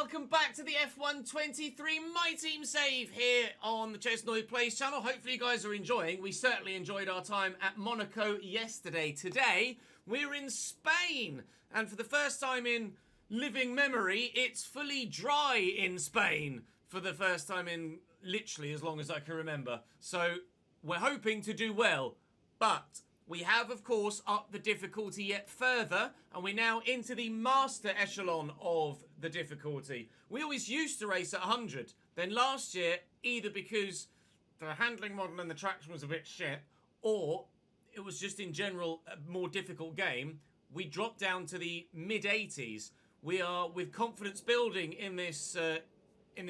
Welcome back to the F123 My Team Save here on the ChesnoidPlays channel. Hopefully you guys are enjoying. We certainly enjoyed our time at Monaco yesterday. Today, we're in Spain. And for the first time in living memory, it's fully dry in Spain. For the first time in literally as long as I can remember. So, we're hoping to do well. But we have, of course, upped the difficulty yet further, and we're now into the master echelon of the difficulty. We always used to race at 100. Then last year, either because the handling model and the traction was a bit shit, or it was just in general a more difficult game, we dropped down to the mid-80s. We are, with confidence building in this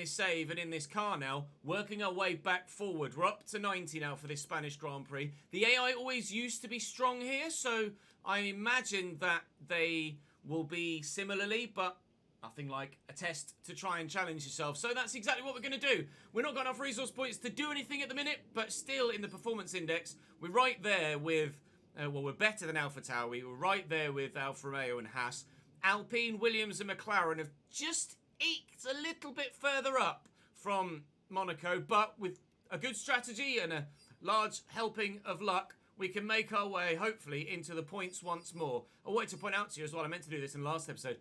save and in this car now, working our way back forward. We're up to 90 now for this Spanish Grand Prix. The AI always used to be strong here, so I imagine that they will be similarly, but nothing like a test to try and challenge yourself. So that's exactly what we're going to do. We're not got enough resource points to do anything at the minute, but still in the performance index, we're right there with, well, we're better than AlphaTauri. We're right there with Alfa Romeo and Haas. Alpine, Williams and McLaren have just eked a little bit further up from Monaco, but with a good strategy and a large helping of luck, we can make our way, hopefully, into the points once more. I wanted to point out to you as well, I meant to do this in the last episode,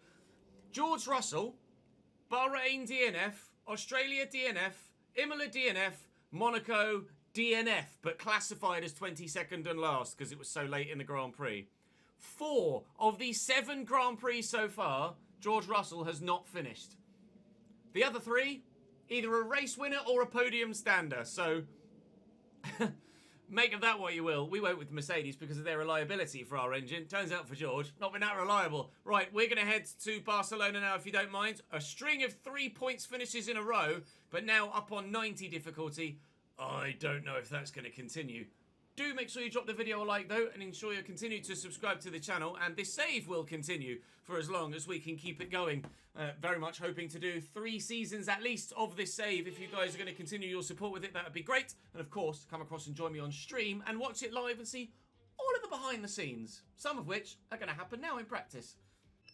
George Russell, Bahrain DNF, Australia DNF, Imola DNF, Monaco DNF, but classified as 22nd and last because it was so late in the Grand Prix. 4 of the 7 Grand Prix so far, George Russell has not finished. The other 3, either a race winner or a podium stander. So, make of that what you will. We went with Mercedes because of their reliability for our engine. Turns out for George, not been that reliable. Right, we're going to head to Barcelona now, if you don't mind. A string of 3 points finishes in a row, but now up on 90 difficulty. I don't know if that's going to continue. Do make sure you drop the video a like though, and ensure you continue to subscribe to the channel, and this save will continue for as long as we can keep it going. Very much hoping to do 3 seasons at least of this save. If you guys are going to continue your support with it, that would be great. And of course, come across and join me on stream and watch it live and see all of the behind the scenes, some of which are going to happen now in practice.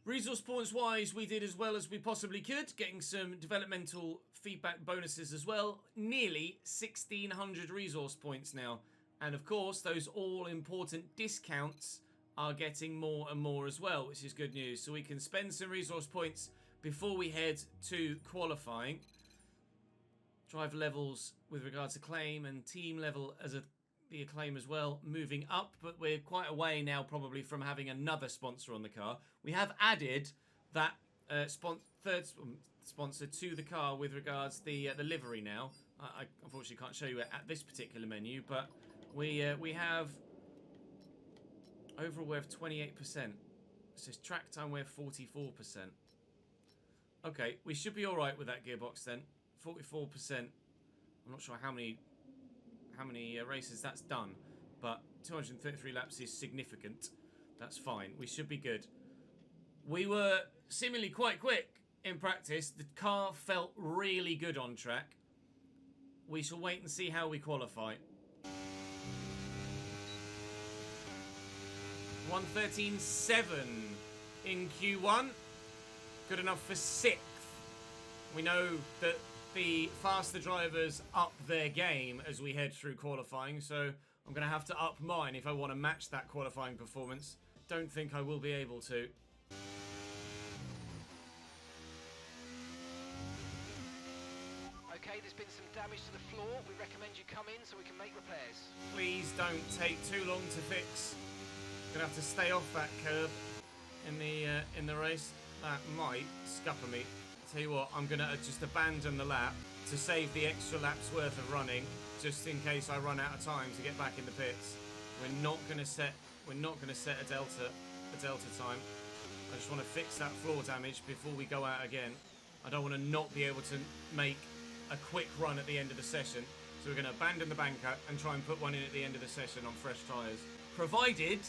Resource points wise, we did as well as we possibly could, getting some developmental feedback bonuses as well. Nearly 1,600 resource points now. And of course, those all-important discounts are getting more and more as well, which is good news. So we can spend some resource points before we head to qualifying. Drive levels with regards to claim and team level as the acclaim as well, moving up. But we're quite a way now probably from having another sponsor on the car. We have added that third sponsor to the car with regards to the livery now. I unfortunately can't show you it at this particular menu, but we have overall we're 28%. It says track time we're 44%. Okay, we should be all right with that gearbox then. 44%. I'm not sure how many races that's done, but 233 laps is significant. That's fine. We should be good. We were seemingly quite quick in practice. The car felt really good on track. We shall wait and see how we qualify. 1:13.7 in Q1. Good enough for 6th. We know that the faster drivers up their game as we head through qualifying, so I'm going to have to up mine if I want to match that qualifying performance. Don't think I will be able to. Okay, there's been some damage to the floor. We recommend you come in so we can make repairs. Please don't take too long to fix. Gonna have to stay off that curb in the race. That might scupper me. Tell you what, I'm gonna just abandon the lap to save the extra lap's worth of running, just in case I run out of time to get back in the pits. We're not gonna set a delta time. I just want to fix that floor damage before we go out again. I don't want to not be able to make a quick run at the end of the session. So we're going to abandon the banker and try and put one in at the end of the session on fresh tyres. Provided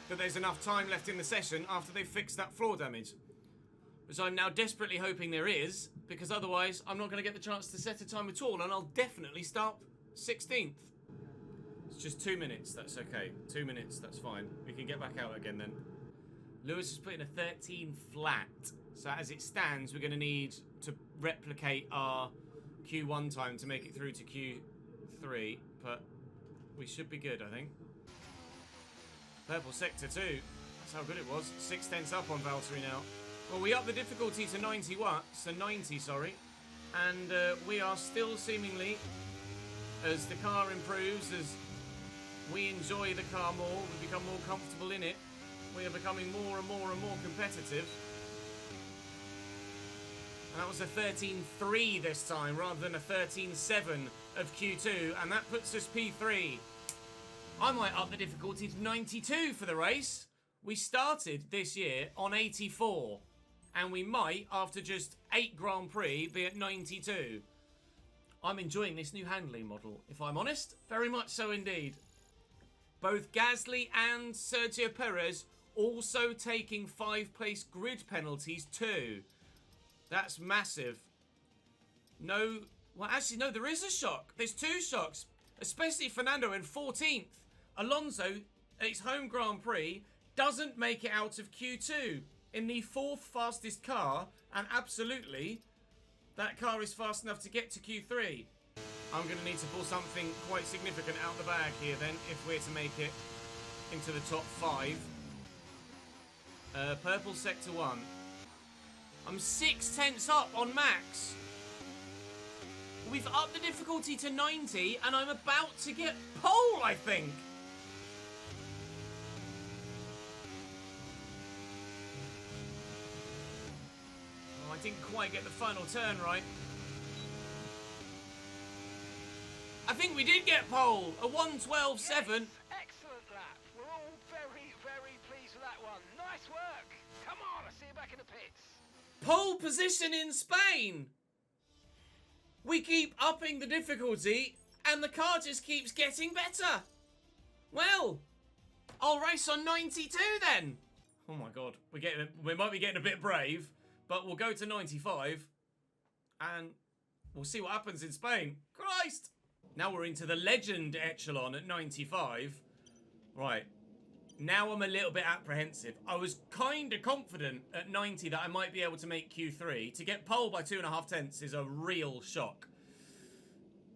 that there's enough time left in the session after they've fixed that floor damage. Which I'm now desperately hoping there is, because otherwise I'm not going to get the chance to set a time at all, and I'll definitely start 16th. It's just 2 minutes, that's okay. 2 minutes, that's fine. We can get back out again then. Lewis has put in a 13 flat. So as it stands, we're going to need to replicate our Q1 time to make it through to Q3. But we should be good, I think. Purple sector 2. That's how good it was. 6 tenths up on Valtteri now. Well, we upped the difficulty to 90, sorry. And we are still seemingly, as the car improves, as we enjoy the car more, we become more comfortable in it, we are becoming more and more and more competitive. And that was a 13.3 this time, rather than a 13.7 of Q2, and that puts us P3. I might up the difficulty to 92 for the race. We started this year on 84, and we might, after just 8 Grand Prix, be at 92. I'm enjoying this new handling model, if I'm honest. Very much so indeed. Both Gasly and Sergio Perez also taking 5-place grid penalties too. That's massive. No, well actually no, there is a shock. There's 2 shocks, especially Fernando in 14th. Alonso, at his home Grand Prix, doesn't make it out of Q2 in the 4th fastest car, and absolutely, that car is fast enough to get to Q3. I'm going to need to pull something quite significant out the bag here then, if we're to make it into the top 5. Purple sector 1. I'm 6 tenths up on Max. We've upped the difficulty to 90, and I'm about to get pole, I think. Oh, I didn't quite get the final turn right. I think we did get pole. A 1:12.7. Yes, excellent lap. We're all very, very pleased with that one. Nice work. Come on, I'll see you back in the pits. Pole position in Spain. We keep upping the difficulty, and the car just keeps getting better. Well, I'll race on 92 then. Oh my god, we might be getting a bit brave, but we'll go to 95, and we'll see what happens in Spain. Christ! Now we're into the legend echelon at 95. Right. Now I'm a little bit apprehensive. I was kind of confident at 90 that I might be able to make Q3. To get pole by 2.5 tenths is a real shock.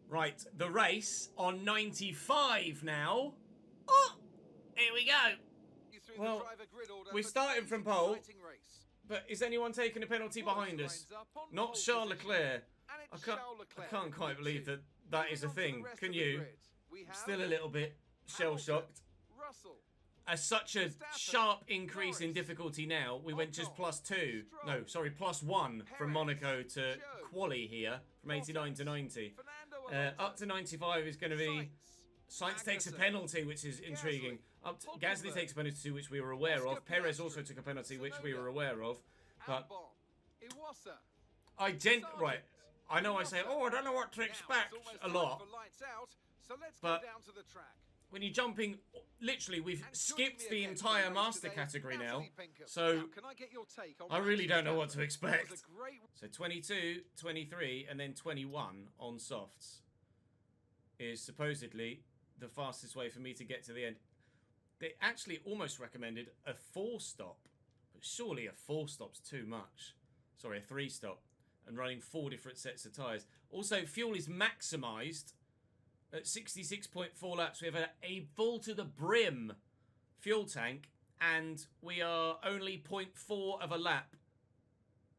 Right, the race on 95 now. Oh, here we go. Well, we're starting from pole, but is anyone taking a penalty behind us? Not Charles Leclerc. I can't quite believe that is a thing. Can you? Still a little bit shell-shocked. Such a sharp increase in difficulty now. We went just +2. No, sorry, +1 from Monaco to quali here, from 89 to 90. Up to 95 is going to be... Sainz takes a penalty, which is intriguing. Gasly takes a penalty, which we were aware of. Perez also took a penalty, which we were aware of. But right, I know I say, oh, I don't know what to expect a lot. But when you're jumping, literally, we've skipped the entire master category now. So I really don't know what to expect. So 22, 23, and then 21 on softs is supposedly the fastest way for me to get to the end. They actually almost recommended a 4-stop, but surely a 4-stop's too much. Sorry, a 3-stop, and running 4 different sets of tyres. Also, fuel is maximised at 66.4 laps. We have a full to the brim fuel tank, and we are only 0.4 of a lap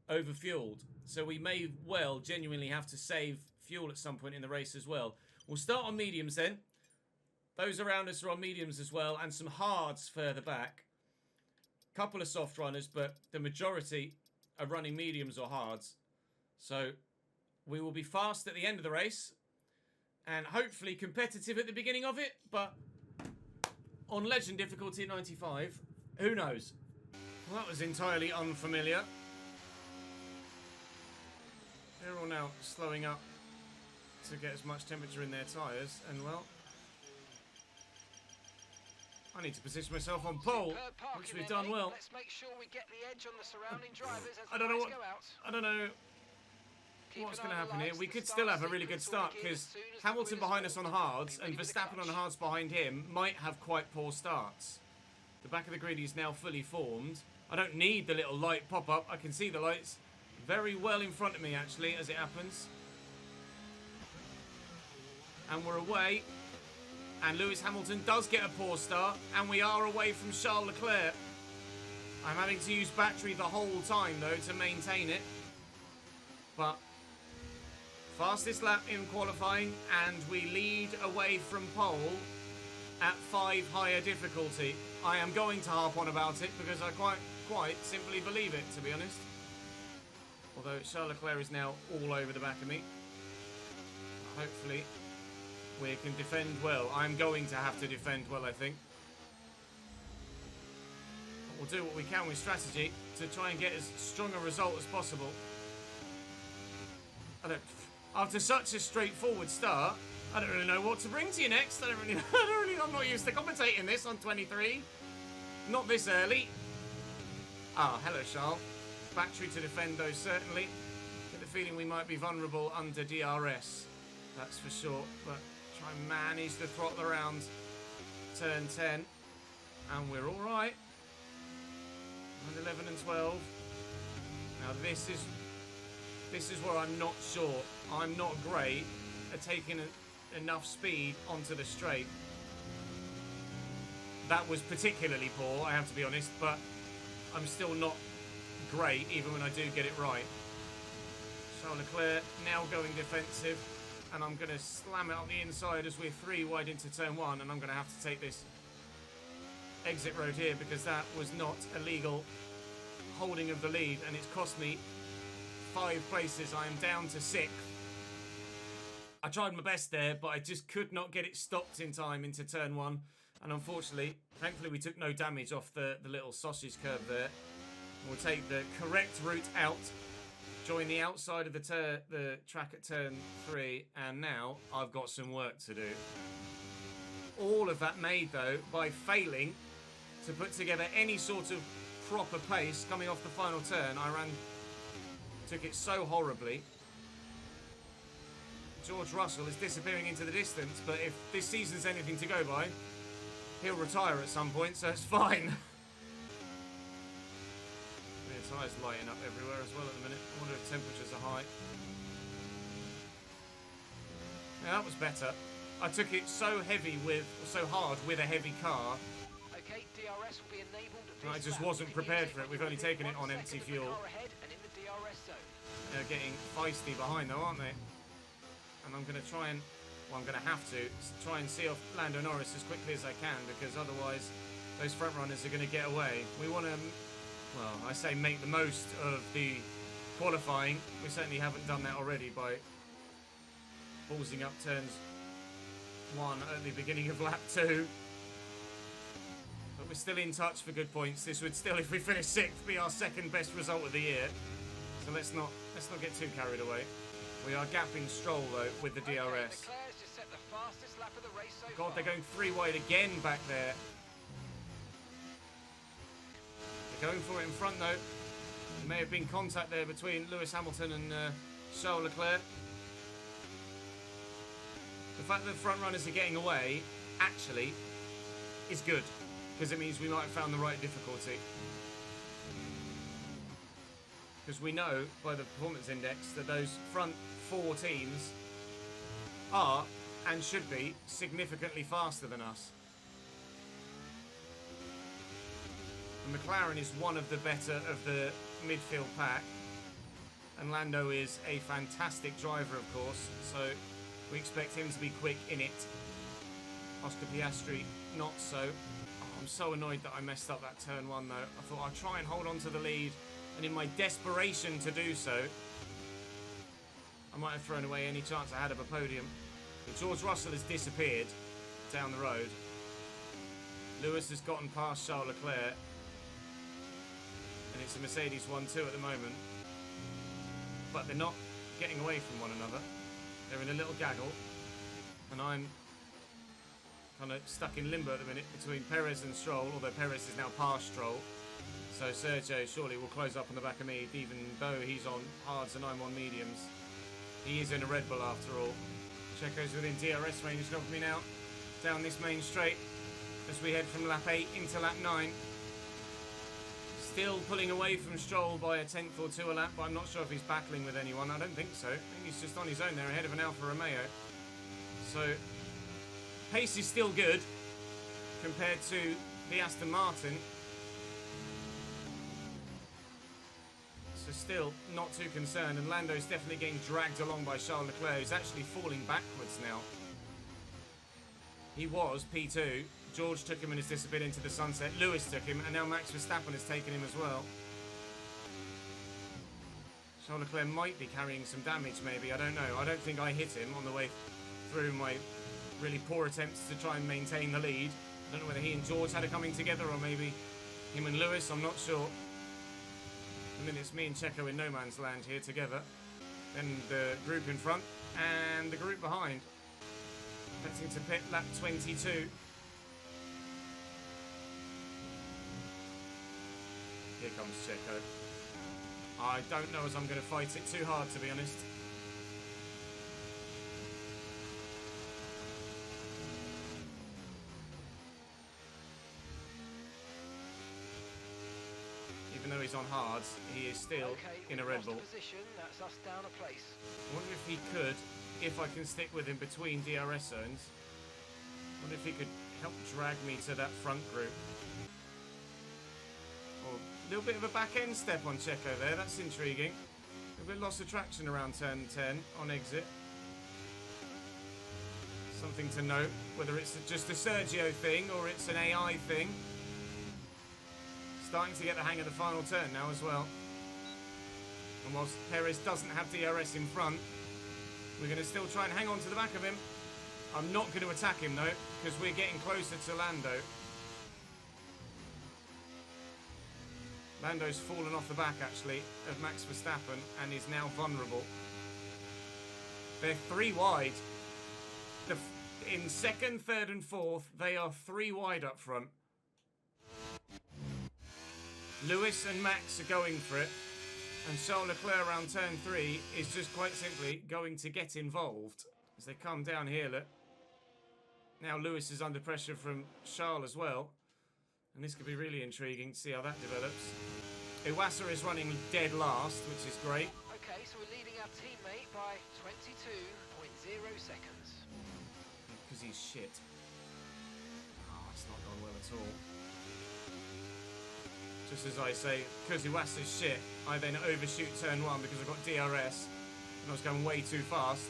overfueled. So we may well genuinely have to save fuel at some point in the race as well. We'll start on mediums then. Those around us are on mediums as well, and some hards further back. Couple of soft runners, but the majority are running mediums or hards. So we will be fast at the end of the race, and hopefully competitive at the beginning of it, but on legend difficulty 95, who knows? Well, that was entirely unfamiliar. They're all now slowing up to get as much temperature in their tyres, and well, I need to position myself on pole, which we've done well. Let's make sure we get the edge on the surrounding drivers as I don't know what's going to happen here. We could still have a really good start, because Hamilton behind us on hards and Verstappen on hards behind him might have quite poor starts. The back of the grid is now fully formed. I don't need the little light pop-up. I can see the lights very well in front of me, actually, as it happens. And we're away. And Lewis Hamilton does get a poor start. And we are away from Charles Leclerc. I'm having to use battery the whole time, though, to maintain it. But fastest lap in qualifying, and we lead away from pole at 5 higher difficulty. I am going to harp on about it because I quite simply believe it, to be honest. Although Charles Leclerc is now all over the back of me. Hopefully we can defend well. I'm going to have to defend well, I think. We'll do what we can with strategy to try and get as strong a result as possible. After such a straightforward start, I don't really know what to bring to you next. I'm not used to commentating this on 23. Not this early. Ah, hello, Charles. Battery to defend, though, certainly. Get the feeling we might be vulnerable under DRS. That's for sure. But try and manage the throttle around turn 10. And we're all right. And 11 and 12. Now this is where I'm not sure. I'm not great at taking enough speed onto the straight. That was particularly poor, I have to be honest, but I'm still not great even when I do get it right. Charles Leclerc now going defensive, and I'm going to slam it on the inside as we're 3 wide into turn 1, and I'm going to have to take this exit road here because that was not a legal holding of the lead, and it's cost me 5 places. I am down to 6th. I tried my best there, but I just could not get it stopped in time into turn 1, and unfortunately, thankfully we took no damage off the little sausage curve there. We'll take the correct route out, join the outside of the track at turn 3, and now I've got some work to do. All of that made, though, by failing to put together any sort of proper pace coming off the final turn. Took it so horribly. George Russell is disappearing into the distance, but if this season's anything to go by, he'll retire at some point, so it's fine. The tyres lighting up everywhere as well at the minute. I wonder if temperatures are high. Yeah, that was better. I took it so hard with a heavy car. Okay, DRS will be enabled at I this just lap. wasn't prepared for it. We've only taken it on 1 empty second of the fuel. car ahead and in the DRS zone. They're getting feisty behind though, aren't they? And I'm going to try and, well, I'm going to have to try and see off Lando Norris as quickly as I can, because otherwise those front runners are going to get away. We want to, well, I say make the most of the qualifying. We certainly haven't done that already by ballsing up turns 1 at the beginning of lap 2. But we're still in touch for good points. This would still, if we finish 6th, be our 2nd best result of the year. So let's not get too carried away. We are gapping Stroll though with the DRS. Okay, Leclerc's just set the fastest lap of the race so God, far. they're going 3 wide again back there. They're going for it in front though. There may have been contact there between Lewis Hamilton and Charles Leclerc. The fact that the front runners are getting away actually is good, because it means we might have found the right difficulty. Because we know by the performance index that those front 4 teams are and should be significantly faster than us. And McLaren is one of the better of the midfield pack, and Lando is a fantastic driver, of course, so we expect him to be quick in it. Oscar Piastri, not so. Oh, I'm so annoyed that I messed up that turn 1 though. I thought I'd try and hold on to the lead, and in my desperation to do so, I might have thrown away any chance I had of a podium. But George Russell has disappeared down the road. Lewis has gotten past Charles Leclerc, and it's a Mercedes 1-2 at the moment. But they're not getting away from one another. They're in a little gaggle, and I'm kind of stuck in limbo at the minute between Perez and Stroll, although Perez is now past Stroll. So Sergio surely will close up on the back of me, even though he's on hards and I'm on mediums. He is in a Red Bull after all. Checo's within DRS range of me now, down this main straight as we head from lap 8 into lap 9. Still pulling away from Stroll by a tenth or two a lap, but I'm not sure if he's battling with anyone. I don't think so. I think he's just on his own there ahead of an Alfa Romeo. So, pace is still good compared to the Aston Martin. So still not too concerned, and Lando's definitely getting dragged along by Charles Leclerc, who's actually falling backwards now. He was P2. George took him and has disappeared into the sunset. Lewis took him, and now Max Verstappen has taken him as well. Charles Leclerc might be carrying some damage, maybe. I don't know. I don't think I hit him on the way through my really poor attempts to try and maintain the lead. I don't know whether he and George had it coming together, or maybe him and Lewis. I'm not sure. I mean, it's me and Checo in no man's land here together. Then the group in front and the group behind. Heading to pit lap 22. Here comes Checo. I don't know as I'm going to fight it too hard, to be honest. Even though he's on hards, he is still in a Red Bull. That's us down a place. I wonder if he could, if I can stick with him between DRS zones. I wonder if he could help drag me to that front group. Or a little bit of a back end step on Checo there, that's intriguing. A bit loss of traction around turn 10 on exit. Something to note, whether it's just a Sergio thing or it's an AI thing. Starting to get the hang of the final turn now as well. And whilst Perez doesn't have DRS in front, we're going to still try and hang on to the back of him. I'm not going to attack him though, because we're getting closer to Lando. Lando's fallen off the back actually of Max Verstappen and is now vulnerable. They're 3 wide. In second, third and fourth, they are 3 wide up front. Lewis and Max are going for it, and Charles Leclerc around turn 3 is just quite simply going to get involved as they come down here. Look. Now Lewis is under pressure from Charles as well, and this could be really intriguing to see how that develops. Iwasa is running dead last, which is great. Okay, so we're leading our teammate by 22.0 seconds. Because he's shit. Oh, it's not gone well at all. Just as I say, because Iwasa's shit, I then overshoot turn 1 because I've got DRS and I was going way too fast.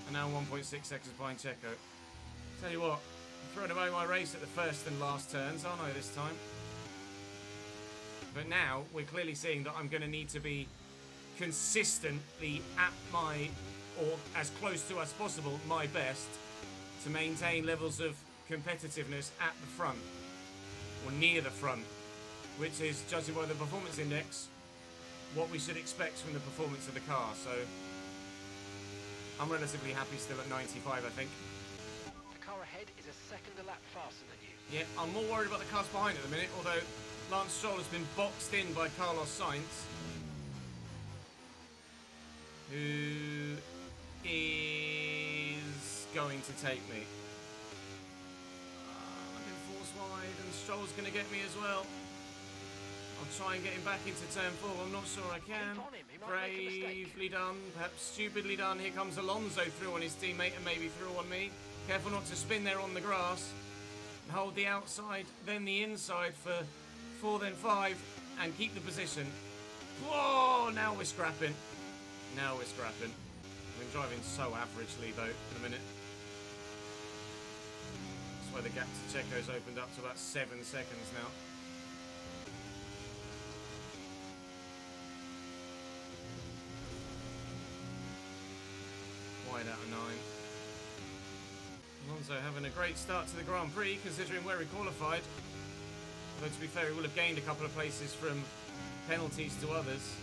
And now 1.6 seconds behind Checo. Tell you what, I'm throwing away my race at the first and last turns, aren't I, this time? But now we're clearly seeing that I'm going to need to be consistently at my, or as close to as possible, my best to maintain levels of competitiveness at the front, or near the front, which is, judging by the performance index, what we should expect from the performance of the car. So I'm relatively happy still at 95, I think. The car ahead is a second a lap faster than you. Yeah, I'm more worried about the cars behind at the minute, although Lance Stroll has been boxed in by Carlos Sainz, who is going to take me. I've been forced wide, and Stroll's going to get me as well. I'll try and get him back into turn 4. I'm not sure I can. Bravely done, perhaps stupidly done. Here comes Alonso through on his teammate and maybe through on me. Careful not to spin there on the grass. And hold the outside, then the inside for 4, then 5, and keep the position. Whoa! Now we're scrapping. Now we're scrapping. I've been driving so averagely though at the minute. That's why the gap to Checo's opened up to about 7 seconds now. Wide out of 9. Alonso having a great start to the Grand Prix considering where he qualified. Although to be fair, he will have gained a couple of places from penalties to others.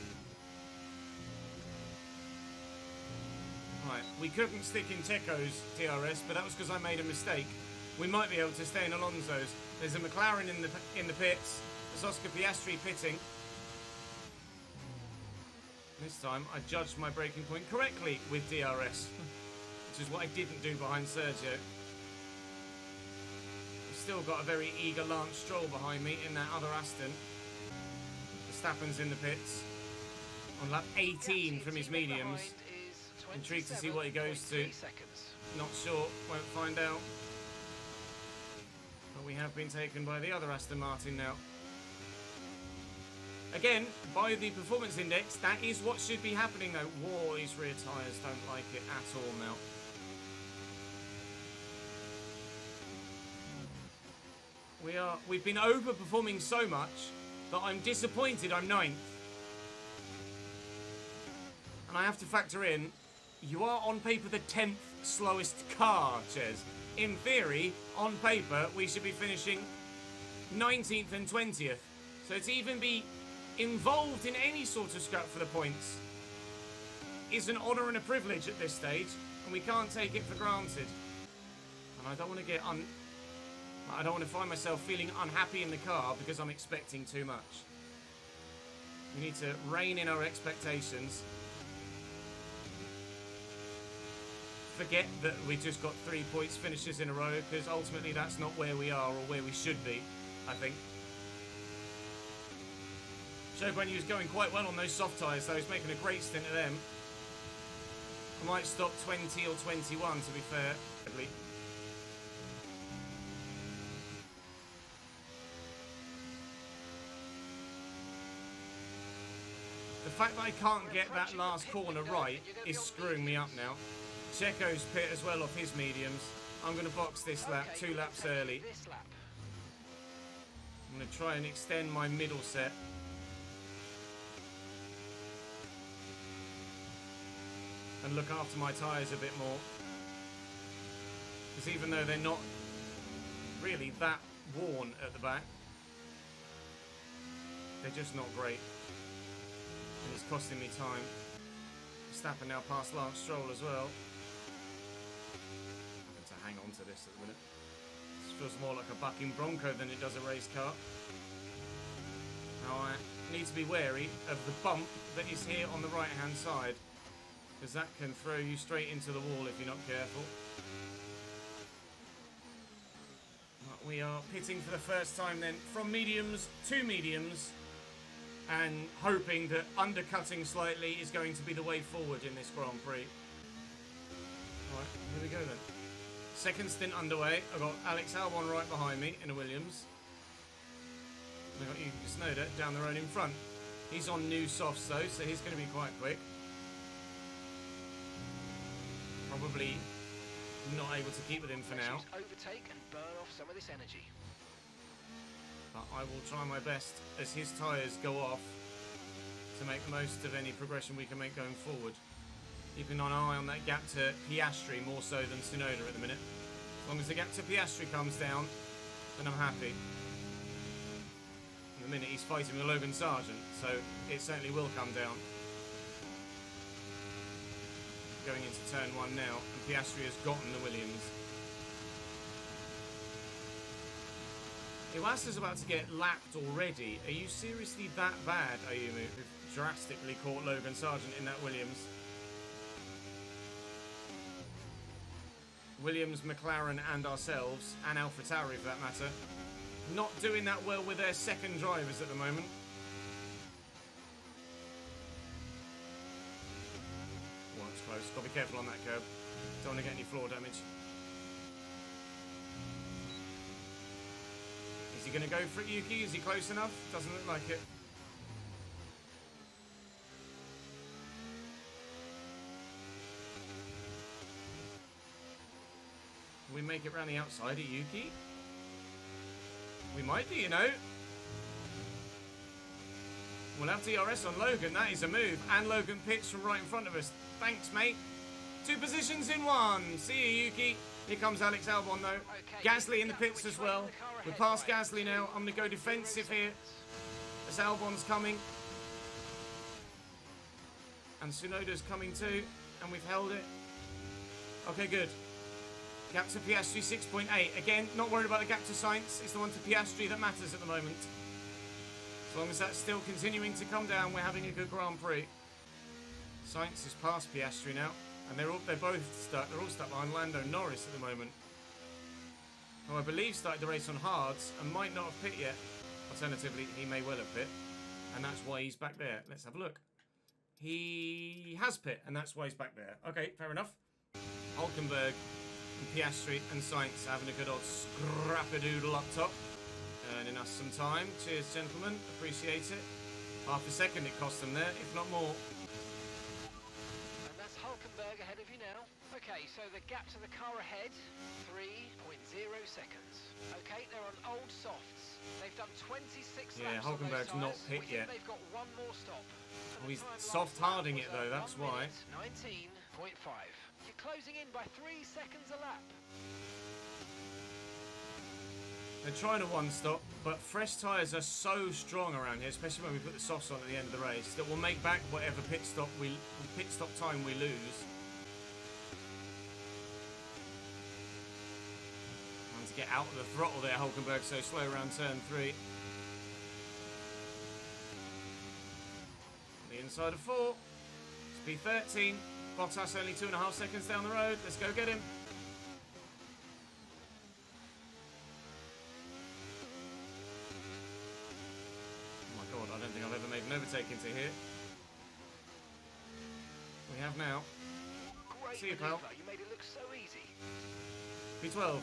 Right, we couldn't stick in Checo's DRS, but that was because I made a mistake. We might be able to stay in Alonso's. There's a McLaren in the pits. There's Oscar Piastri pitting. This time I judged my braking point correctly with DRS, which is what I didn't do behind Sergio. I've still got a very eager Lance Stroll behind me in that other Aston. Verstappen's in the pits on lap 18 from his mediums. Intrigued to see what he goes to. Not sure, won't find out. But we have been taken by the other Aston Martin now. Again, by the performance index, that is what should be happening though. Whoa, these rear tyres don't like it at all now. We've been overperforming so much that I'm disappointed I'm 9th. And I have to factor in, you are on paper the 10th slowest car, Ches. In theory, on paper, we should be finishing 19th and 20th. So to even be involved in any sort of scrap for the points is an honour and a privilege at this stage, and we can't take it for granted. And I don't want to I don't want to find myself feeling unhappy in the car because I'm expecting too much. We need to rein in our expectations. Forget that we just got 3 points finishes in a row, because ultimately that's not where we are or where we should be, I think. Shogun was going quite well on those soft tyres though. He's making a great stint of them. I might stop 20 or 21 to be fair. The fact that I can't get that last corner right is screwing me up now. Checo's pit as well off his mediums. I'm going to box this lap 2 laps early. I'm going to try and extend my middle set. And look after my tyres a bit more. Because even though they're not really that worn at the back, they're just not great. And it's costing me time. Verstappen now past Lance Stroll as well. I'm having to hang on to this at the minute. This feels more like a bucking bronco than it does a race car. Now I need to be wary of the bump that is here on the right hand side, because that can throw you straight into the wall if you're not careful. But we are pitting for the first time then from mediums to mediums, and hoping that undercutting slightly is going to be the way forward in this Grand Prix. Alright, here we go then. Second stint underway. I've got Alex Albon right behind me in a Williams. I've got Snowder down the road in front. He's on new softs though, so he's going to be quite quick. Probably not able to keep with him for now. Overtake and burn off some of this energy. But I will try my best as his tyres go off to make the most of any progression we can make going forward. Keeping an eye on that gap to Piastri more so than Tsunoda at the minute. As long as the gap to Piastri comes down, then I'm happy. In a minute he's fighting with Logan Sargent, so it certainly will come down. Going into turn 1 now, and Piastri has gotten the Williams. Iwasa's about to get lapped already. Are you seriously that bad, Ayumu, who've drastically caught Logan Sargent in that Williams? Williams, McLaren and ourselves, and AlphaTauri for that matter, not doing that well with their second drivers at the moment. Well, it's close. Got to be careful on that curb. Don't want to get any floor damage. Is he going to go for it, Yuki? Is he close enough? Doesn't look like it. Can we make it around the outside at Yuki? We might do, you know. We'll have DRS on Logan. That is a move. And Logan pits from right in front of us. Thanks, mate. 2 positions in 1. See you, Yuki. Here comes Alex Albon, though. Okay, Gasly in the pits as well. We're past Gasly now. I'm going to go defensive here as Albon's coming. And Tsunoda's coming too. And we've held it. Okay, good. Gap to Piastri, 6.8. Again, not worried about the gap to Sainz. It's the one to Piastri that matters at the moment. As long as that's still continuing to come down, we're having a good Grand Prix. Sainz is past Piastri now. And they're both stuck. They're all stuck behind Lando Norris at the moment, who I believe started the race on hards and might not have pit yet. Alternatively, he may well have pit. and that's why he's back there. Let's have a look. He has pit, and that's why he's back there. Okay, fair enough. Hulkenberg, and Piastri, and Sainz having a good old scrap-a-doodle up top. Earning us some time. Cheers, gentlemen. Appreciate it. Half a second it cost them there, if not more. And that's Hulkenberg ahead of you now. Okay, so the gap to the car ahead, 3.0 seconds. Okay, they're on old softs. They've done 26 Yeah, laps Hulkenberg's on not those pit tyres. yet. They've got one more stop. Oh, he's soft-harding it though, that's why. 19.5. You're closing in by 3 seconds a lap. They're trying to one-stop, but fresh tyres are so strong around here, especially when we put the softs on at the end of the race, that we'll make back whatever pit stop time we lose. Trying to get out of the throttle there, Hulkenberg, so slow around turn 3. The inside of 4. Speed 13. Bottas only 2.5 seconds down the road. Let's go get him. God, I don't think I've ever made an overtake into here. We have now. Great See you, pal. You made it look so easy. P12.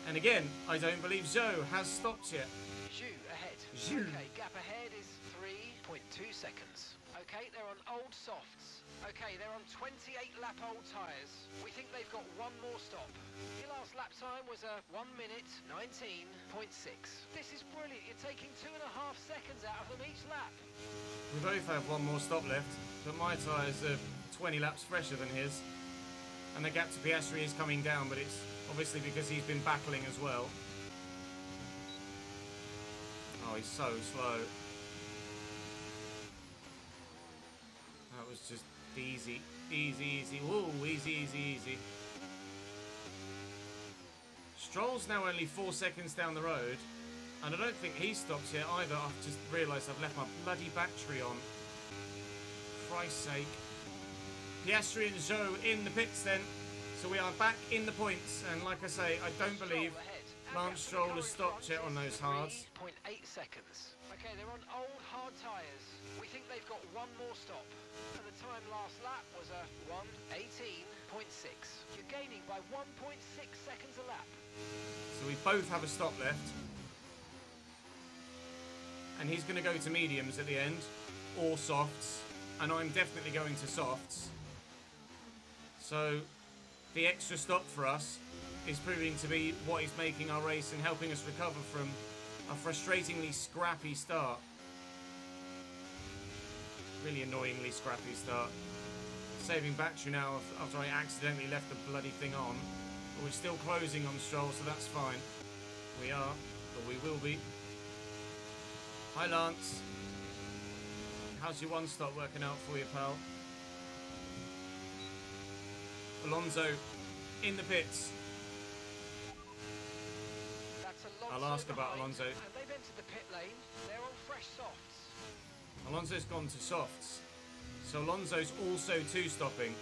And again, I don't believe Zhou has stopped yet. Zhou ahead. Zhou. Okay, gap ahead is 3.2 seconds. Okay, they're on old softs. Okay, they're on 28 lap old tyres. We think they've got one more stop. Your last lap time was a 1 minute 19.6. This is brilliant. You're taking 2.5 seconds out of them each lap. We both have one more stop left, but my tyres are 20 laps fresher than his. And the gap to Piastri is coming down, but it's obviously because he's been battling as well. Oh, he's so slow. That was just easy. Easy. Whoa, easy. Stroll's now only 4 seconds down the road, and I don't think he stopped yet either. I've just realised I've left my bloody battery on. Christ's sake. Piastri and Zhou in the pits then. So we are back in the points, and like I say, I don't believe Lance Stroll has stopped yet on those hards. 3.8 seconds. Okay, they're on old hard tyres. We think they've got one more stop. And the time last lap was a 1:18.6. You're gaining by 1.6 seconds a lap. So we both have a stop left. And he's going to go to mediums at the end, or softs. And I'm definitely going to softs. So the extra stop for us is proving to be what is making our race and helping us recover from a frustratingly scrappy start. Really annoyingly scrappy start. Saving battery now after I accidentally left the bloody thing on. But we're still closing on Stroll, so that's fine. We are, or we will be. Hi Lance. How's your one stop working out for you, pal? Alonso in the pits. I'll ask about Alonso. And they've entered the pit lane. They're on fresh softs. Alonso's gone to softs. So Alonso's also two-stopping.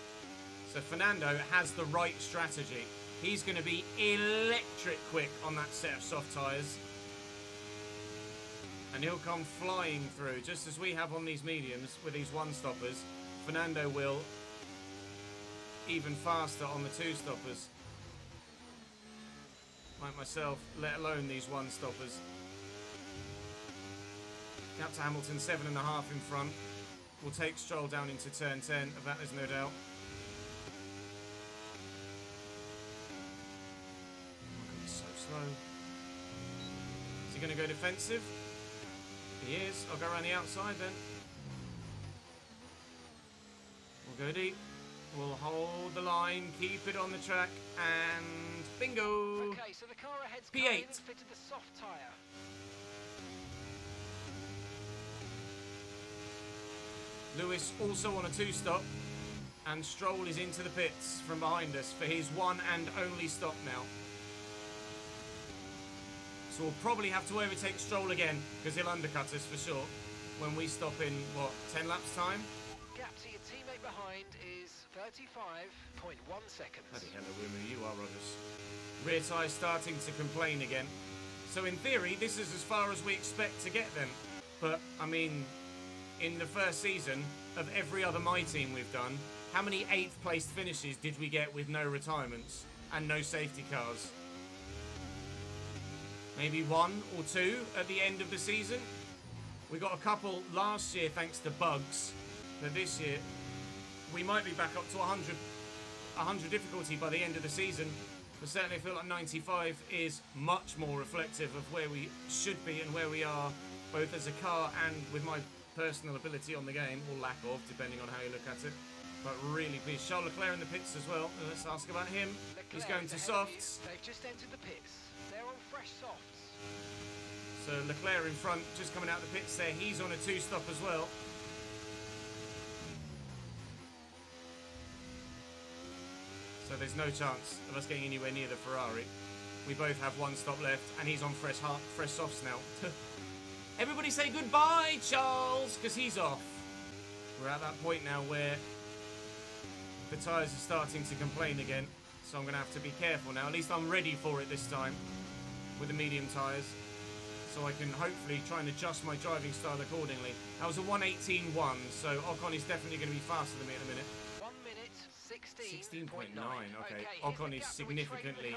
So Fernando has the right strategy. He's going to be electric quick on that set of soft tyres. And he'll come flying through, just as we have on these mediums with these one-stoppers. Fernando will even faster on the two-stoppers. Like myself, let alone these one-stoppers. Gap to Hamilton, 7.5 in front. We'll take Stroll down into turn 10, of that there's no doubt. Oh, he's so slow. Is he going to go defensive? He is. I'll go around the outside then. We'll go deep. We'll hold the line, keep it on the track, and bingo! Okay, so the car ahead's P8. fitted the soft tyre. Lewis also on a two-stop, and Stroll is into the pits from behind us for his one and only stop now. So we'll probably have to overtake Stroll again, because he'll undercut us for sure, when we stop in, what, 10 laps time? Gap to your teammate behind is 35.1 seconds. Bloody hell, Awumu, you are rubbish. Rear tyre starting to complain again. So in theory, this is as far as we expect to get them. But, I mean, in the first season of every other My Team we've done, how many 8th placed finishes did we get with no retirements and no safety cars? Maybe 1 or 2 at the end of the season. We got a couple last year thanks to bugs, but this year we might be back up to 100 difficulty by the end of the season. But certainly I feel like 95 is much more reflective of where we should be and where we are, both as a car and with my personal ability on the game, or lack of, depending on how you look at it. But really pleased. Charles Leclerc in the pits as well. Let's ask about him. He's going to softs. They've just entered the pits. They're on fresh softs. So Leclerc in front, just coming out the pits there. He's on a 2-stop as well. So there's no chance of us getting anywhere near the Ferrari. We both have 1 stop left, and he's on fresh softs now. Everybody say goodbye, Charles, because he's off. We're at that point now where the tyres are starting to complain again, so I'm going to have to be careful now. At least I'm ready for it this time with the medium tyres, so I can hopefully try and adjust my driving style accordingly. That was a 1:18.1, so Ocon is definitely going to be faster than me in a minute. 1 minute 16.9. Okay, Ocon is significantly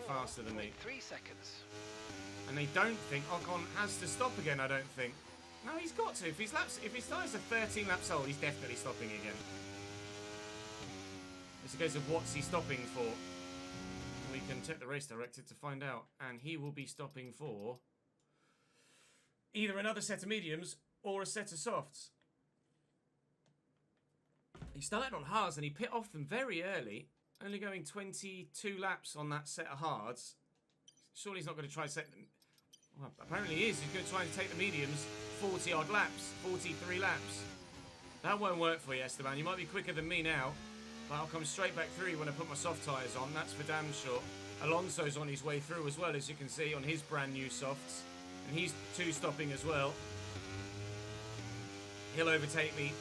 faster than me. 3 seconds. And they don't think Ocon has to stop again, I don't think. No, he's got to. If his tyres are 13 laps old, he's definitely stopping again. It's a case of what's he stopping for. We can check the race director to find out. And he will be stopping for either another set of mediums or a set of softs. He started on hards and he pit off them very early, only going 22 laps on that set of hards. Surely he's not going to try to set them. Well, apparently he is. He's going to try and take the mediums 40 odd laps, 43 laps. That won't work for you, Esteban. You might be quicker than me now, but I'll come straight back through when I put my soft tyres on. That's for damn sure. Alonso's on his way through as well, as you can see, on his brand new softs. And he's 2-stopping as well. He'll overtake me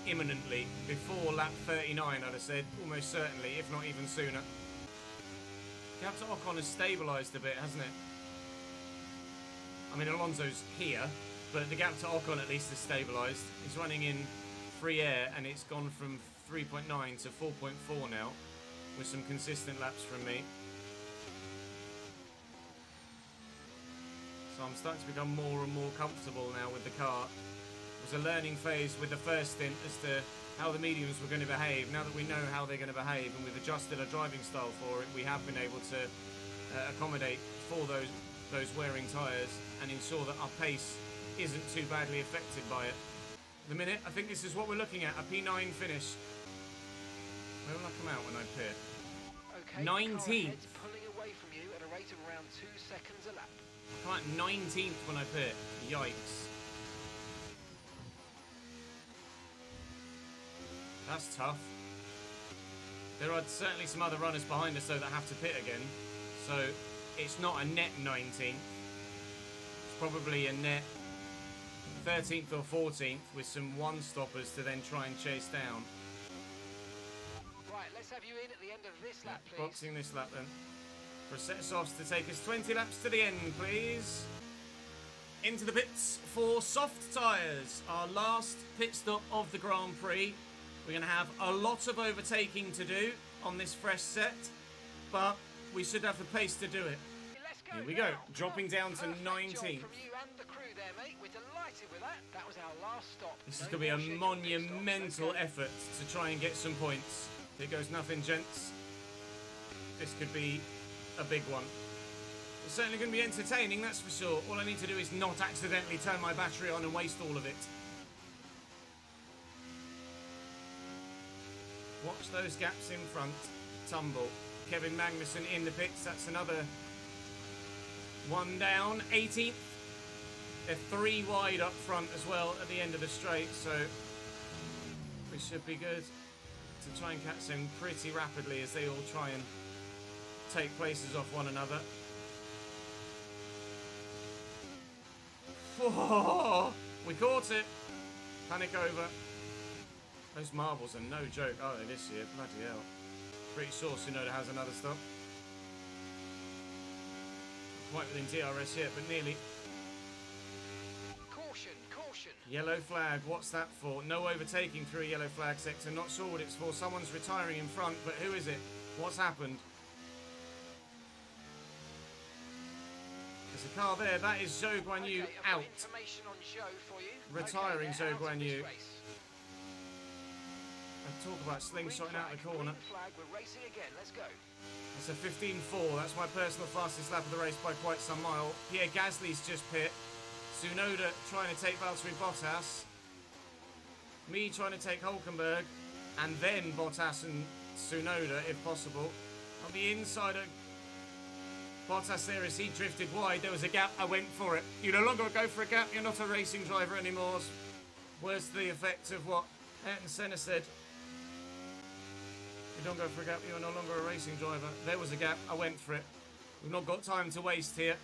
imminently before lap 39, I'd have said. Almost certainly, if not even sooner. Gap to Ocon has stabilised a bit, hasn't it? I mean, Alonso's here, but the gap to Ocon at least has stabilised. He's running in free air, and it's gone from 3.9 to 4.4 now, with some consistent laps from me. So I'm starting to become more and more comfortable now with the car. It was a learning phase with the first stint as to how the mediums were going to behave. Now that we know how they're going to behave and we've adjusted our driving style for it, we have been able to accommodate for those wearing tyres and ensure that our pace isn't too badly affected by it. At the minute, I think this is what we're looking at, a P9 finish. Where will I come out when I pit? Okay, 19th. pulling away from you at a rate of around 2 seconds a lap. I come out 19th when I pit. Yikes. That's tough. There are certainly some other runners behind us though that have to pit again. So it's not a net 19th. It's probably a net 13th or 14th with some 1-stoppers to then try and chase down. Right, let's have you in at the end of this lap, please. Boxing this lap then. For a set of softs to take us 20 laps to the end, please. Into the pits for soft tyres. Our last pit stop of the Grand Prix. We're going to have a lot of overtaking to do on this fresh set, but we should have the pace to do it. Here we go, dropping down to 19th. This is going to be a monumental effort to try and get some points. Here goes nothing, gents. This could be a big one. It's certainly going to be entertaining, that's for sure. All I need to do is not accidentally turn my battery on and waste all of it. Watch those gaps in front. Tumble. Kevin Magnussen in the pits. That's another one down. 18th. They're 3 wide up front as well at the end of the straight, so we should be good to try and catch them pretty rapidly as they all try and take places off one another. Whoa, we caught it. Panic over. Those marbles are no joke, are they, this year? Bloody hell. Pretty sure Tsunoda has another stop. Not quite within DRS yet, but nearly. Yellow flag, what's that for? No overtaking through a yellow flag sector. Not sure what it's for. Someone's retiring in front, but who is it? What's happened? There's a car there. That is Zhou Guanyu out. Information on Zhou for you. Retiring Zhou Guanyu. Race. And talk about slingshotting out the corner. Green flag, we're racing again. Let's go. It's a 15.4. That's my personal fastest lap of the race by quite some mile. Pierre Gasly's just pit. Tsunoda trying to take Valtteri Bottas. Me trying to take Hulkenberg. And then Bottas and Tsunoda, if possible. On the inside of Bottas there, as he drifted wide, there was a gap. I went for it. You no longer go for a gap. You're not a racing driver anymore. Words to the effect of what Ayrton Senna said. You don't go for a gap, you're no longer a racing driver. There was a gap, I went for it. We've not got time to waste here.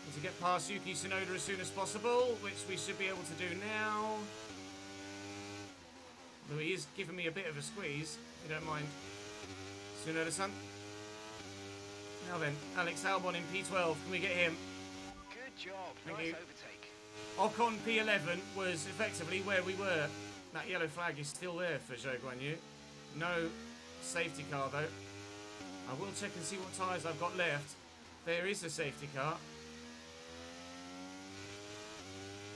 Need to get past Yuki Tsunoda as soon as possible, which we should be able to do now. Though he is giving me a bit of a squeeze, if you don't mind. Tsunoda-san. Now then, Alex Albon in P12, can we get him? Good job, Thank nice you. overtake. Ocon P11 was effectively where we were. That yellow flag is still there for Zhou Guanyu. No safety car though. I will check and see what tyres I've got left. There is a safety car.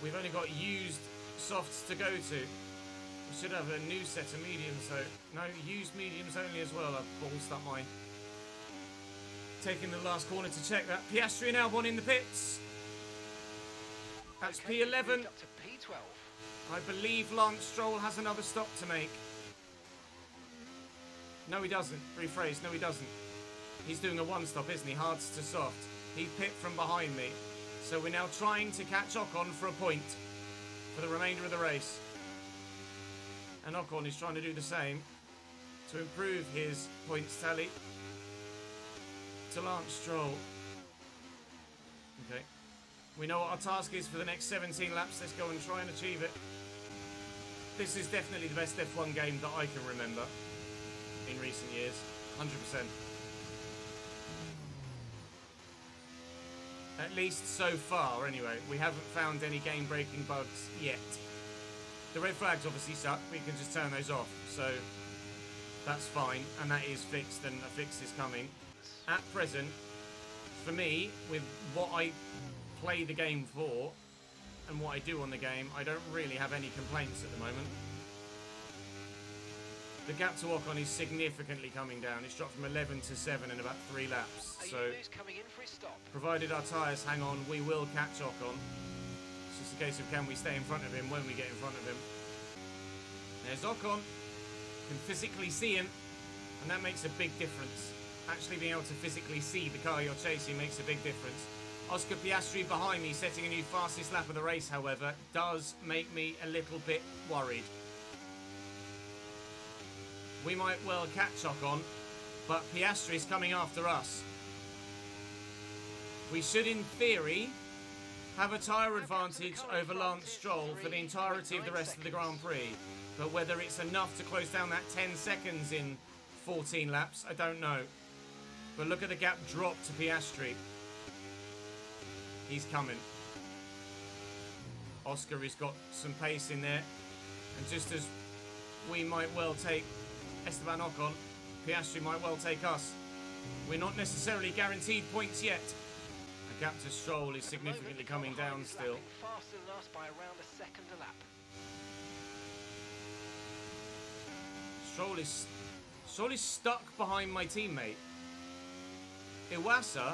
We've only got used softs to go to. We should have a new set of mediums though. No, used mediums only as well. I've ballsed up mine. Taking the last corner to check that. Piastri and Albon in the pits. That's Okay, P11. up to P12. I believe Lance Stroll has another stop to make. No, he doesn't. Rephrase. No, he doesn't. He's doing a one-stop, isn't he? Hards to soft. He pit from behind me. So we're now trying to catch Ocon for a point for the remainder of the race. And Ocon is trying to do the same to improve his points tally to Lance Stroll. Okay. We know what our task is for the next 17 laps. Let's go and try and achieve it. This is definitely the best F1 game that I can remember in recent years. 100%. At least so far, anyway. We haven't found any game-breaking bugs yet. The red flags obviously suck. We can just turn those off. So that's fine. And that is fixed, and a fix is coming. At present, for me, with what I play the game for and what I do on the game, I don't really have any complaints at the moment. The gap to Ocon is significantly coming down. It's dropped from 11 to 7 in about 3 laps. So, coming in for his stop. provided our tyres hang on, we will catch Ocon. It's just a case of can we stay in front of him when we get in front of him. There's Ocon. Can physically see him, and that makes a big difference. Actually being able to physically see the car you're chasing makes a big difference. Oscar Piastri behind me, setting a new fastest lap of the race, however, does make me a little bit worried. We might well catch Ocon, but Piastri's coming after us. We should, in theory, have a tyre advantage over Lance Stroll for the entirety of the rest of the Grand Prix. But whether it's enough to close down that 10 seconds in 14 laps, I don't know. But look at the gap drop to Piastri. He's coming. Oscar has got some pace in there. And just as we might well take Esteban Ocon, Piastri might well take us. We're not necessarily guaranteed points yet. The gap to Stroll is significantly coming down still. Faster than us by around a second a lap. Stroll is stuck behind my teammate. Iwasa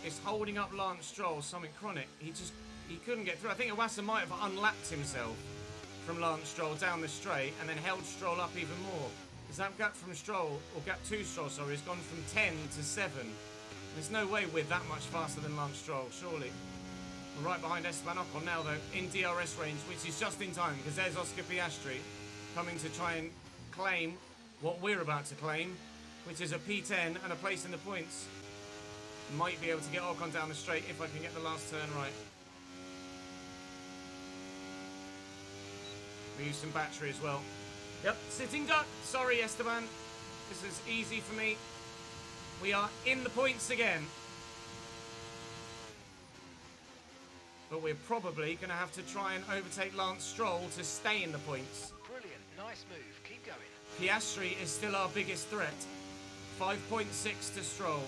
is holding up Lance Stroll, something chronic. He couldn't get through. I think Iwasa might have unlapped himself from Lance Stroll down the straight and then held Stroll up even more. Because that gap from Stroll, or gap to Stroll, sorry, has gone from 10 to 7. There's no way we're that much faster than Lance Stroll, surely. We're right behind Esteban Ocon now, though, in DRS range, which is just in time, because there's Oscar Piastri coming to try and claim what we're about to claim, which is a P10 and a place in the points. Might be able to get Ocon down the straight if I can get the last turn right. We use some battery as well. Yep, sitting duck. Sorry, Esteban. This is easy for me. We are in the points again. but we're probably going to have to try and overtake Lance Stroll to stay in the points. Brilliant, nice move, keep going. Piastri is still our biggest threat. 5.6 to Stroll.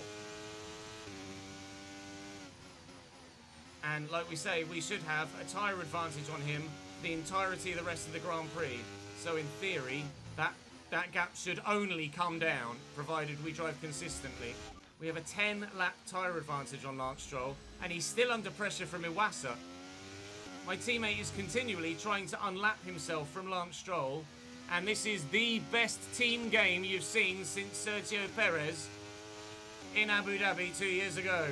And like we say, we should have a tyre advantage on him the entirety of the rest of the Grand Prix. So in theory, that gap should only come down, provided we drive consistently. We have a 10-lap tyre advantage on Lance Stroll, and he's still under pressure from Iwasa. My teammate is continually trying to unlap himself from Lance Stroll, and this is the best team game you've seen since Sergio Perez in Abu Dhabi 2 years ago.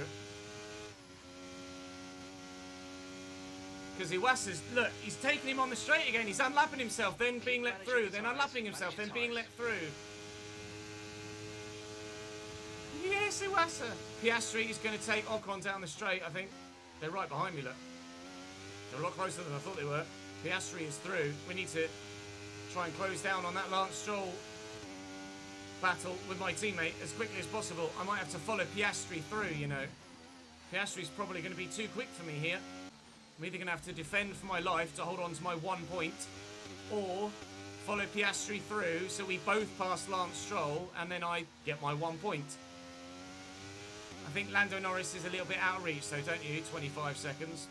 Because Iwasa's, look, he's taking him on the straight again. He's unlapping himself, then being let through, then unlapping himself, then being let through. Yes, Iwasa. Piastri is going to take Ocon down the straight, I think. They're right behind me, look. They're a lot closer than I thought they were. Piastri is through. We need to try and close down on that Lance Stroll battle with my teammate as quickly as possible. I might have to follow Piastri through, you know. Piastri's probably going to be too quick for me here. I'm either going to have to defend for my life to hold on to my 1 point, or follow Piastri through so we both pass Lance Stroll and then I get my 1 point. I think Lando Norris is a little bit out of reach, though, don't you? 25 seconds.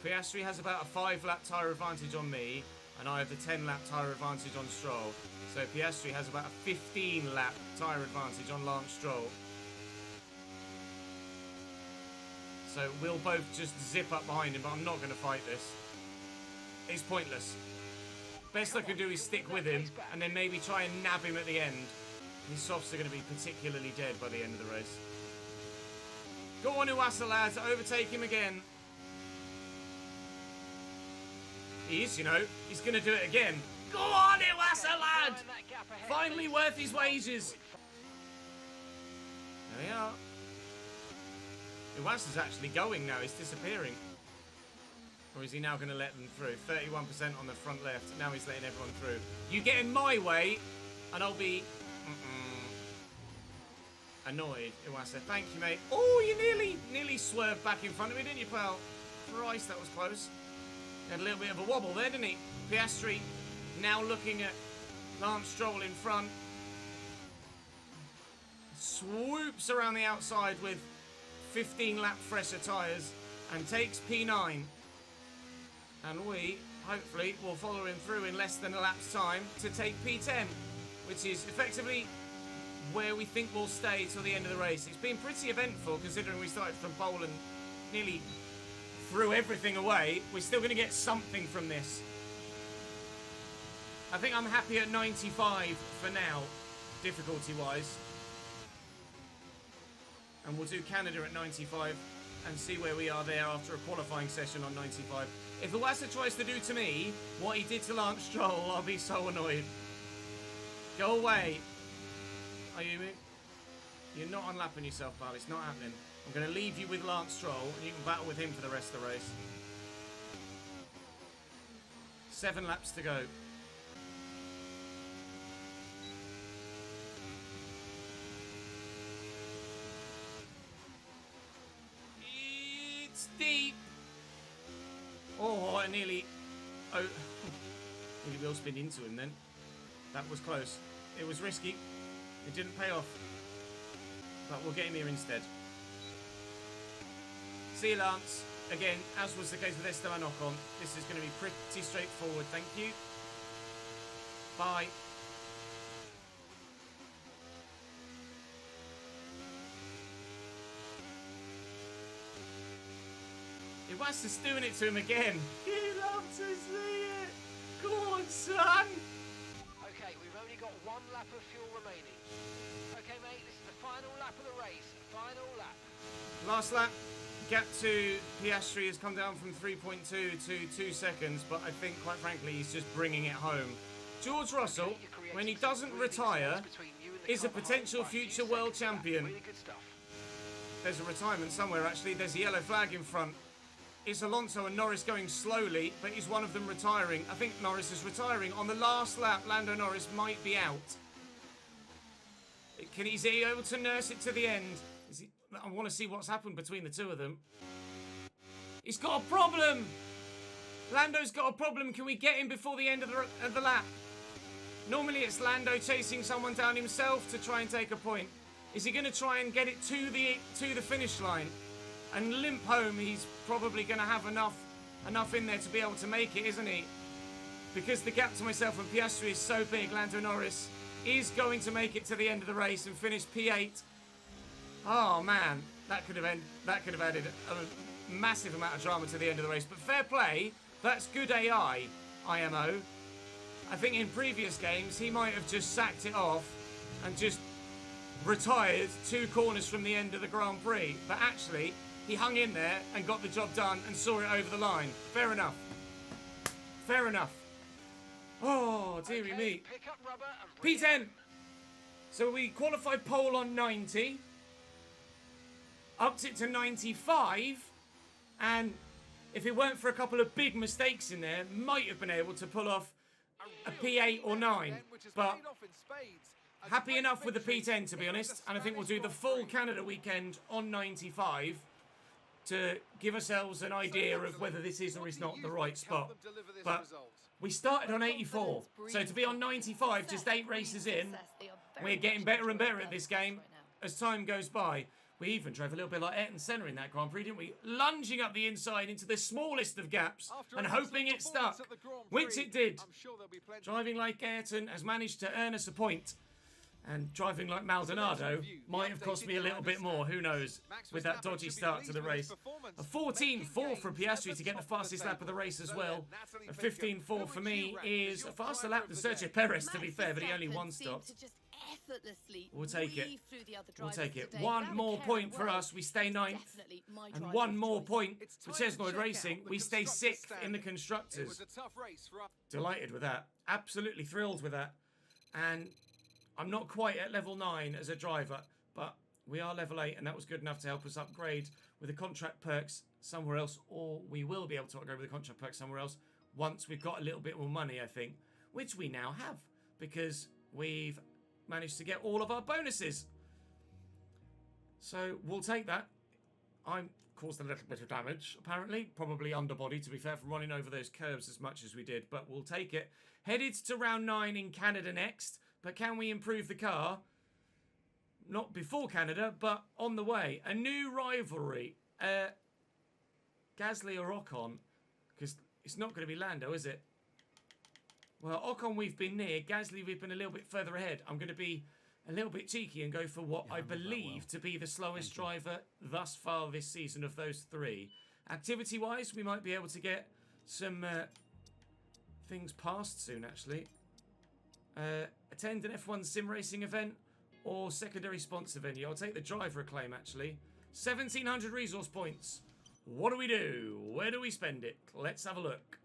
Piastri has about a 5-lap tyre advantage on me, and I have the 10-lap tyre advantage on Stroll. So Piastri has about a 15-lap tyre advantage on Lance Stroll. So we'll both just zip up behind him, but I'm not going to fight this. It's pointless. Best I can do is stick with him, and then maybe try and nab him at the end. His softs are going to be particularly dead by the end of the race. Go on, Iwasa, lads. Overtake him again. He is, you know. He's going to do it again. Go on, Iwasa, lad. Finally worth his wages. There we are. Iwasa's actually going now. He's disappearing. Or is he now going to let them through? 31% on the front left. Now he's letting everyone through. You get in my way, and I'll be... annoyed, Iwasa. Thank you, mate. Oh, you nearly swerved back in front of me, didn't you, pal? Christ, that was close. Had a little bit of a wobble there, didn't he? Piastri now looking at Lance Stroll in front. Swoops around the outside with 15-lap fresher tyres and takes P9. And we, hopefully, will follow him through in less than a lap's time to take P10, which is effectively where we think we'll stay till the end of the race. It's been pretty eventful considering we started from pole and nearly threw everything away. We're still going to get something from this. I think I'm happy at 95 for now, difficulty-wise. And we'll do Canada at 95 and see where we are there after a qualifying session on 95. If Iwasa tries to do to me what he did to Lance Stroll, I'll be so annoyed. Go away. Ayumi, you're not unlapping yourself, pal. It's not happening. I'm going to leave you with Lance Stroll, and you can battle with him for the rest of the race. 7 laps to go. It's deep. Oh, I nearly wheel spin into him then. That was close. It was risky. It didn't pay off. But we'll get him here instead. See you, Lance. Again, as was the case with Esteban Ocon, this is going to be pretty straightforward. Thank you. Bye. Iwasa's doing it to him again. He loves to see it. Come on, son. Okay, we've only got 1 lap of fuel remaining. Okay, mate, this is the final lap of the race. Final lap. Last lap. Gap to Piastri has come down from 3.2 to 2 seconds, but I think, quite frankly, he's just bringing it home. George Russell, when he doesn't retire, is a potential future world champion. There's a retirement somewhere, actually. There's a yellow flag in front. It's Alonso and Norris going slowly, but is one of them retiring? I think Norris is retiring. On the last lap, Lando Norris might be out. Is he able to nurse it to the end? I want to see what's happened between the two of them. He's got a problem. Lando's got a problem. Can we get him before the end of the lap? Normally it's Lando chasing someone down himself to try and take a point. Is he going to try and get it to the finish line and limp home? He's probably going to have enough in there to be able to make it, isn't he? Because the gap to myself and Piastri is so big, Lando Norris is going to make it to the end of the race and finish P8. Oh man, that could have added a massive amount of drama to the end of the race. But fair play, that's good AI, IMO. I think in previous games he might have just sacked it off and just retired 2 corners from the end of the Grand Prix. But actually, he hung in there and got the job done and saw it over the line. Fair enough. Fair enough. Oh, dearie me. P10. So we qualified pole on 90. Upped it to 95. And if it weren't for a couple of big mistakes in there, might have been able to pull off a P8 or 9. But happy enough with the P10, to be honest. And I think we'll do the full Canada weekend on 95 to give ourselves an idea of whether this is or is not the right spot. But we started on 84. So to be on 95, just 8 races in, we're getting better and better at this game as time goes by. We even drove a little bit like Ayrton Senna in that Grand Prix, didn't we? Lunging up the inside into the smallest of gaps and hoping it stuck, which it did. Driving like Ayrton has managed to earn us a point. And driving like Maldonado might have cost me a little bit more, who knows, with that dodgy start to the race. A 14.4 from Piastri to get the fastest lap of the race as well. A 15.4 for me is a faster lap than Sergio Perez, to be fair, but he only one stopped. We'll take it. We'll take it. One more point for us, we stay 9th. And one more point for Chesnoid Racing, we stay 6th in the Constructors. Delighted with that. Absolutely thrilled with that. And I'm not quite at level 9 as a driver, but we are level 8, and that was good enough to help us upgrade with the contract perks somewhere else, or we will be able to upgrade with the contract perks somewhere else once we've got a little bit more money, I think, which we now have, because we've managed to get all of our bonuses. So we'll take that. I caused a little bit of damage, apparently, probably underbody, to be fair, from running over those curves as much as we did, but we'll take it. Headed to round 9 in Canada next. But can we improve the car? Not before Canada, but on the way. A new rivalry. Gasly or Ocon? Because it's not going to be Lando, is it? Well, Ocon we've been near. Gasly we've been a little bit further ahead. I'm going to be a little bit cheeky and go for what I believe to be the slowest driver thus far this season of those 3. Activity-wise, we might be able to get some things passed soon, actually. Attend an F1 sim racing event or secondary sponsor venue. I'll take the driver acclaim, actually. 1,700 resource points. What do we do? Where do we spend it? Let's have a look.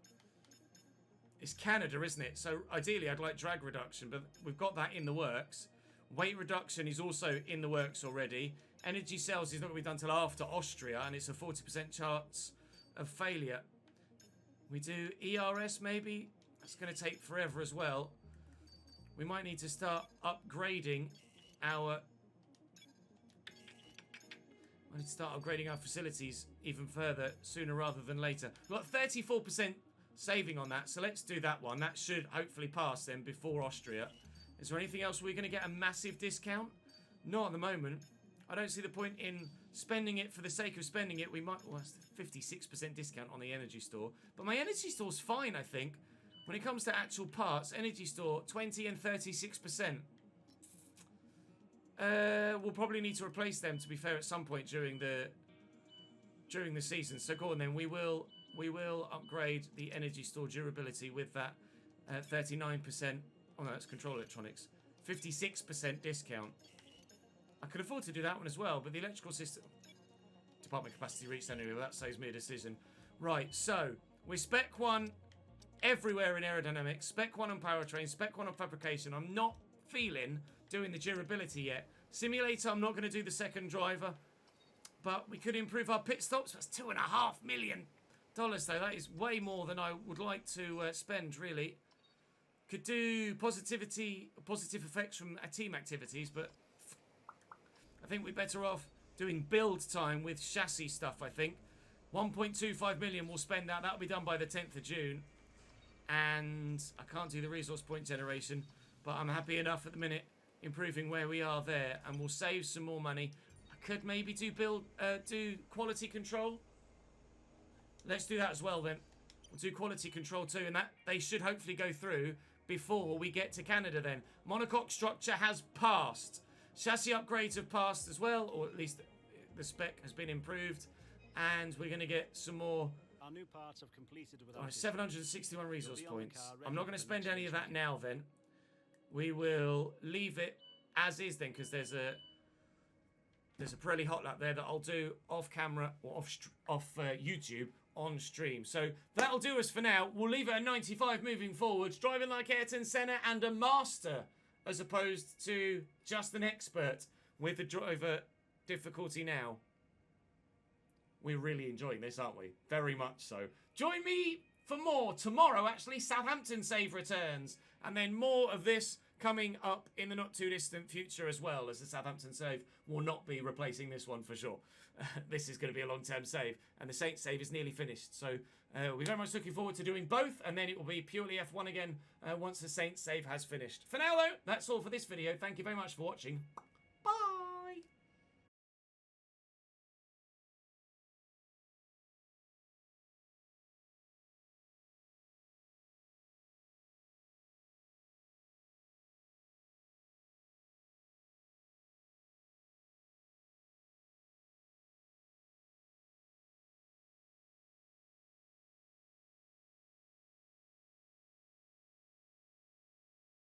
It's Canada, isn't it? So ideally I'd like drag reduction, but we've got that in the works. Weight reduction is also in the works already. Energy cells is not going to be done till after Austria, and it's a 40% chance of failure. We do ERS maybe. That's going to take forever as well. We might need to start upgrading our... facilities even further sooner rather than later. We've got 34% saving on that, so let's do that one. That should hopefully pass then before Austria. Is there anything else we're going to get a massive discount? Not at the moment. I don't see the point in spending it for the sake of spending it. We might... Well, that's 56% discount on the energy store. But my energy store's fine, I think. When it comes to actual parts, energy store, 20 and 36%. We'll probably need to replace them, to be fair, at some point during the season. So go on then, we will upgrade the energy store durability with that 39%. Oh no, that's control electronics. 56% discount. I could afford to do that one as well, but the electrical system... Department capacity reached anyway, that saves me a decision. Right, so we're spec 1... everywhere in aerodynamics, spec 1 on powertrain, spec 1 on fabrication. I'm not feeling doing the durability yet. Simulator, I'm not going to do the second driver, but we could improve our pit stops. That's $2.5 million though. That is way more than I would like to spend, really. Could do positive effects from team activities, but I think we're better off doing build time with chassis stuff, I think. 1.25 million we'll spend that. That'll be done by the 10th of June. And I can't do the resource point generation, but I'm happy enough at the minute improving where we are there, and we'll save some more money. I could maybe do quality control. Let's do that as well then. We'll do quality control too, and that they should hopefully go through before we get to Canada then. Monocoque structure has passed. Chassis upgrades have passed as well, or at least the spec has been improved, and we're going to get some more. Our new parts have completed without 761 resource points. I'm not going to spend any of that now then. We will leave it as is then, because there's a Pirelli hot lap there that I'll do off camera or off YouTube on stream. So that'll do us for now. We'll leave it at 95 moving forwards. Driving like Ayrton Senna and a master, as opposed to just an expert with the driver difficulty now. We're really enjoying this, aren't we? Very much so. Join me for more tomorrow. Actually, Southampton save returns, and then more of this coming up in the not too distant future as well, as the Southampton save will not be replacing this one for sure. This is going to be a long-term save, and the Saints save is nearly finished. So we're very much looking forward to doing both, and then it will be purely F1 again once the Saints save has finished. For now, though, that's all for this video. Thank you very much for watching.